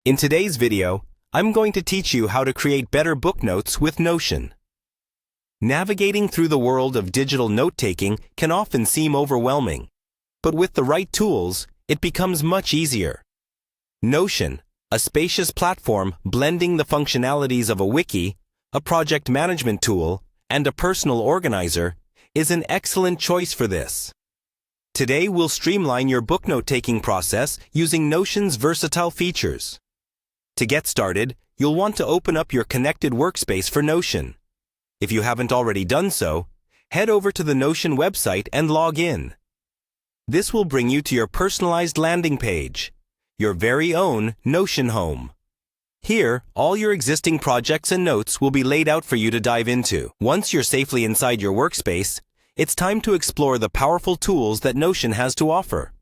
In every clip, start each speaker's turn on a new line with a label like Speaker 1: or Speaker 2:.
Speaker 1: In today's video, I'm going to teach you how to create better book notes with Notion. Navigating through the world of digital note-taking can often seem overwhelming, but with the right tools, it becomes much easier. Notion, a spacious platform blending the functionalities of a wiki, a project management tool, and a personal organizer, is an excellent choice for this. Today we'll streamline your book note-taking process using Notion's versatile features. To get started, you'll want to open up your connected workspace for Notion. If you haven't already done so, head over to the Notion website and log in. This will bring you to your personalized landing page, your very own Notion home. Here, all your existing projects and notes will be laid out for you to dive into. Once you're safely inside your workspace, it's time to explore the powerful tools that Notion has to offer.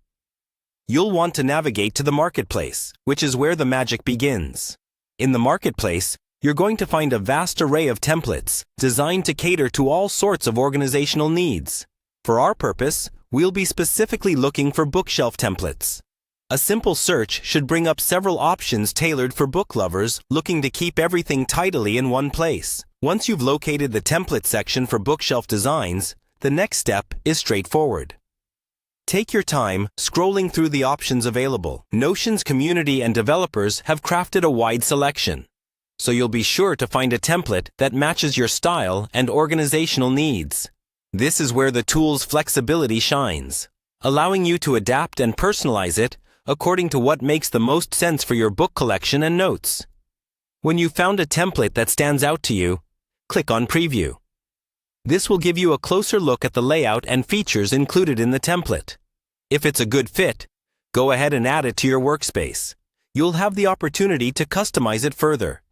Speaker 1: You'll want to navigate to the Marketplace, which is where the magic begins. In the Marketplace, you're going to find a vast array of templates designed to cater to all sorts of organizational needs. For our purpose, we'll be specifically looking for bookshelf templates. A simple search should bring up several options tailored for book lovers looking to keep everything tidily in one place. Once you've located the template section for bookshelf designs, the next step is straightforward. Take your time scrolling through the options available. Notion's community and developers have crafted a wide selection, so you'll be sure to find a template that matches your style and organizational needs. This is where the tool's flexibility shines, allowing you to adapt and personalize it according to what makes the most sense for your book collection and notes. When you've found a template that stands out to you, click on Preview. This will give you a closer look at the layout and features included in the template. If it's a good fit, go ahead and add it to your workspace. You'll have the opportunity to customize it further,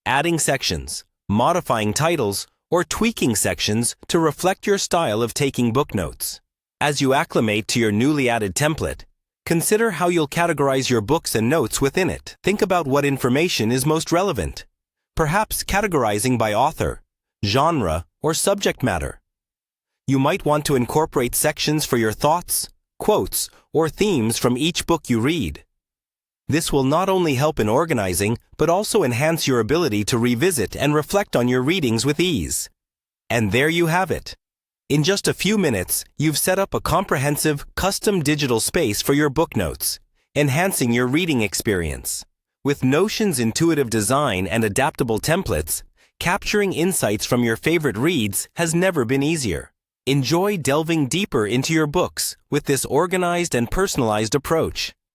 Speaker 1: adding sections, modifying titles, or tweaking sections to reflect your style of taking book notes. As you acclimate to your newly added template, consider how you'll categorize your books and notes within it. Think about what information is most relevant, perhaps categorizing by author, genre, or subject matter. You might want to incorporate sections for your thoughts, quotes, or themes from each book you read. This will not only help in organizing, but also enhance your ability to revisit and reflect on your readings with ease. And there you have it. In just a few minutes, you've set up a comprehensive, custom digital space for your book notes, enhancing your reading experience. With Notion's intuitive design and adaptable templates, capturing insights from your favorite reads has never been easier. Enjoy delving deeper into your books with this organized and personalized approach.